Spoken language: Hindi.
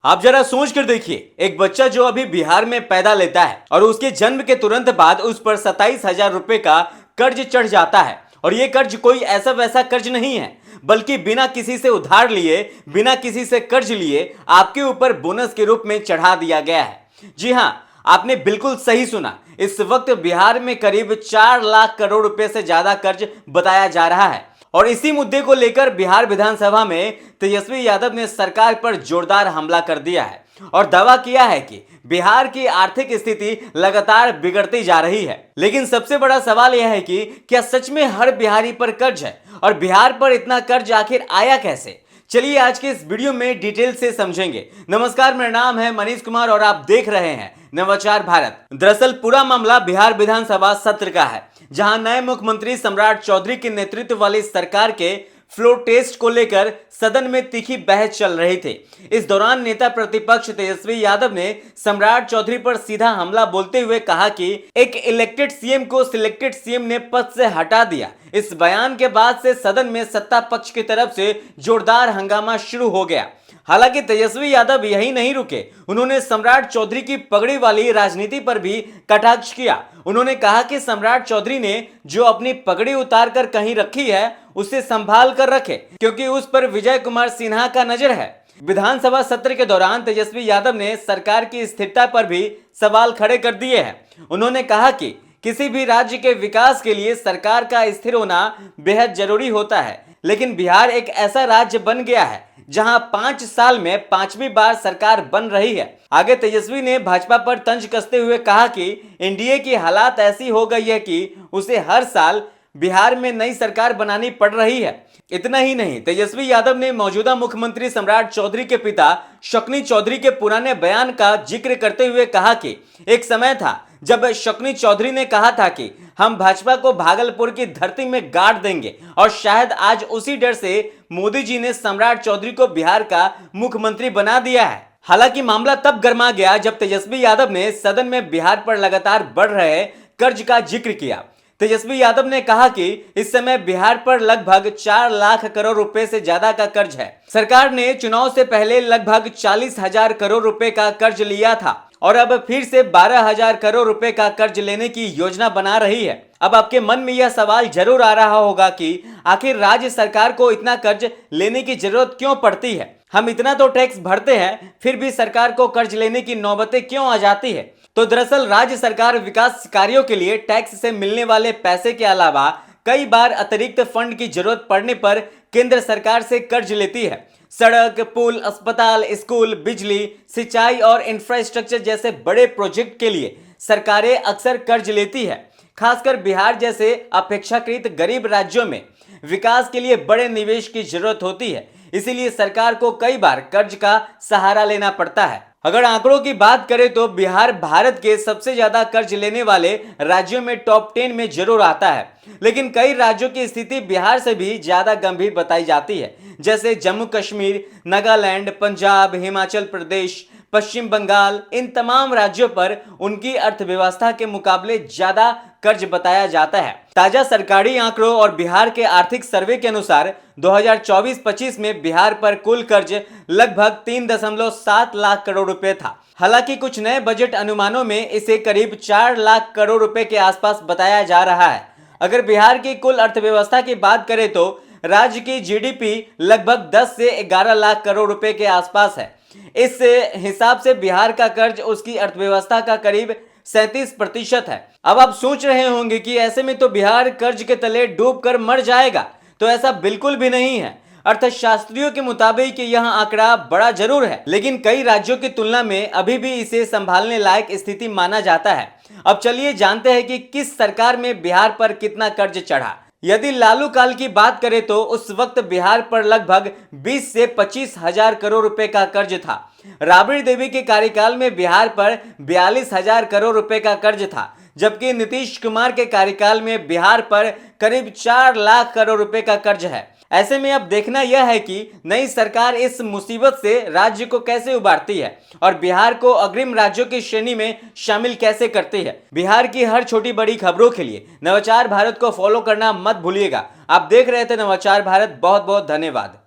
आप जरा सोच कर देखिए, एक बच्चा जो अभी बिहार में पैदा लेता है और उसके जन्म के तुरंत बाद उस पर 27,000 रुपए का कर्ज चढ़ जाता है। और ये कर्ज कोई ऐसा वैसा कर्ज नहीं है, बल्कि बिना किसी से उधार लिए, बिना किसी से कर्ज लिए आपके ऊपर बोनस के रूप में चढ़ा दिया गया है। जी हाँ, आपने बिल्कुल सही सुना। इस वक्त बिहार में करीब 4 लाख करोड़ रुपए से ज्यादा कर्ज बताया जा रहा है। और इसी मुद्दे को लेकर बिहार विधानसभा में तेजस्वी यादव ने सरकार पर जोरदार हमला कर दिया है और दावा किया है कि बिहार की आर्थिक स्थिति लगातार बिगड़ती जा रही है। लेकिन सबसे बड़ा सवाल यह है कि क्या सच में हर बिहारी पर कर्ज है, और बिहार पर इतना कर्ज आखिर आया कैसे? चलिए आज के इस वीडियो में डिटेल से समझेंगे। नमस्कार, मेरा नाम है मनीष कुमार और आप देख रहे हैं नवाचार भारत। दरअसल पूरा मामला बिहार विधानसभा सत्र का है, जहां नए मुख्यमंत्री सम्राट चौधरी के नेतृत्व वाली सरकार के फ्लोर टेस्ट को लेकर सदन में तीखी बहस चल रही थी। इस दौरान नेता प्रतिपक्ष तेजस्वी यादव ने सम्राट चौधरी पर सीधा हमला बोलते हुए कहा कि एक इलेक्टेड सीएम को सिलेक्टेड सीएम ने पद से हटा दिया। इस बयान के बाद से सदन में सत्ता पक्ष की तरफ से जोरदार हंगामा शुरू हो गया। हालांकि तेजस्वी यादव यही नहीं रुके, उन्होंने सम्राट चौधरी की पगड़ी वाली राजनीति पर भी कटाक्ष किया। उन्होंने कहा कि सम्राट चौधरी ने जो अपनी पगड़ी उतार कर कहीं रखी है, उसे संभाल कर रखे, क्योंकि उस पर विजय कुमार सिन्हा का नजर है। विधानसभा सत्र के दौरान तेजस्वी यादव ने सरकार की स्थिरता पर भी सवाल खड़े कर दिए हैं। उन्होंने कहा कि किसी भी राज्य के विकास के लिए सरकार का स्थिर होना बेहद जरूरी होता है, लेकिन बिहार एक ऐसा राज्य बन गया है जहां 5 साल में 5वीं बार सरकार बन रही है। आगे तेजस्वी ने भाजपा पर तंज कसते हुए कहा कि एनडीए की हालात ऐसी हो गई है कि उसे हर साल बिहार में नई सरकार बनानी पड़ रही है। इतना ही नहीं, तेजस्वी यादव ने मौजूदा मुख्यमंत्री सम्राट चौधरी के पिता शक्नी चौधरी के पुराने बयान का जिक्र करते हुए कहा कि एक समय था जब शक्नी चौधरी ने कहा था कि हम भाजपा को भागलपुर की धरती में गाड़ देंगे, और शायद आज उसी डर से मोदी जी ने सम्राट चौधरी को बिहार का मुख्यमंत्री बना दिया है। हालांकि मामला तब गर्मा गया जब तेजस्वी यादव ने सदन में बिहार पर लगातार बढ़ रहे कर्ज का जिक्र किया। तेजस्वी यादव ने कहा कि इस समय बिहार पर लगभग 4 लाख करोड़ रुपए से ज्यादा का कर्ज है। सरकार ने चुनाव से पहले लगभग 40,000 करोड़ रुपए का कर्ज लिया था और अब फिर से 12,000 करोड़ रुपए का कर्ज लेने की योजना बना रही है। अब आपके मन में यह सवाल जरूर आ रहा होगा कि आखिर राज्य सरकार को इतना कर्ज लेने की जरूरत क्यों पड़ती है? हम इतना तो टैक्स भरते हैं, फिर भी सरकार को कर्ज लेने की नौबतें क्यों आ जाती है? तो दरअसल राज्य सरकार विकास कार्यों के लिए टैक्स से मिलने वाले पैसे के अलावा कई बार अतिरिक्त फंड की जरूरत पड़ने पर केंद्र सरकार से कर्ज लेती है। सड़क, पुल, अस्पताल, स्कूल, बिजली, सिंचाई और इंफ्रास्ट्रक्चर जैसे बड़े प्रोजेक्ट के लिए सरकारें अक्सर कर्ज लेती है। खासकर बिहार जैसे अपेक्षाकृत गरीब राज्यों में विकास के लिए बड़े निवेश की जरूरत होती है, इसीलिए सरकार को कई बार कर्ज का सहारा लेना पड़ता है। अगर आंकड़ों की बात करें तो बिहार भारत के सबसे ज्यादा कर्ज लेने वाले राज्यों में टॉप 10 में जरूर आता है, लेकिन कई राज्यों की स्थिति बिहार से भी ज्यादा गंभीर बताई जाती है, जैसे जम्मू कश्मीर, नागालैंड, पंजाब, हिमाचल प्रदेश, पश्चिम बंगाल। इन तमाम राज्यों पर उनकी अर्थव्यवस्था के मुकाबले ज्यादा कर्ज बताया जाता है। ताजा सरकारी आंकड़ों और बिहार के आर्थिक सर्वे के अनुसार 2024-25 में बिहार पर कुल कर्ज लगभग 3.7 लाख करोड़ रुपए था। हालांकि कुछ नए बजट अनुमानों में इसे करीब 4 लाख करोड़ रुपए के आसपास बताया जा रहा है। अगर बिहार की कुल अर्थव्यवस्था की बात करें तो राज्य की जीडीपी लगभग 10 से 11 लाख करोड़ रुपए के आसपास है। इस हिसाब से बिहार का कर्ज उसकी अर्थव्यवस्था का करीब 37% है। अब आप सोच रहे होंगे कि ऐसे में तो बिहार कर्ज के तले डूब कर मर जाएगा, तो ऐसा बिल्कुल भी नहीं है। अर्थशास्त्रियों के मुताबिक यह आंकड़ा बड़ा जरूर है, लेकिन कई राज्यों की तुलना में अभी भी इसे संभालने लायक स्थिति माना जाता है। अब चलिए जानते हैं कि किस सरकार में बिहार पर कितना कर्ज चढ़ा। यदि लालू काल की बात करें तो उस वक्त बिहार पर लगभग 20 से 25,000 करोड़ रुपए का कर्ज था। राबड़ी देवी के कार्यकाल में बिहार पर 42,000 करोड़ रुपए का कर्ज था, जबकि नीतीश कुमार के कार्यकाल में बिहार पर करीब 4 लाख करोड़ रुपए का कर्ज है। ऐसे में अब देखना यह है कि नई सरकार इस मुसीबत से राज्य को कैसे उबारती है और बिहार को अग्रिम राज्यों की श्रेणी में शामिल कैसे करती है। बिहार की हर छोटी बड़ी खबरों के लिए नवाचार भारत को फॉलो करना मत भूलिएगा। आप देख रहे थे नवाचार भारत। बहुत बहुत धन्यवाद।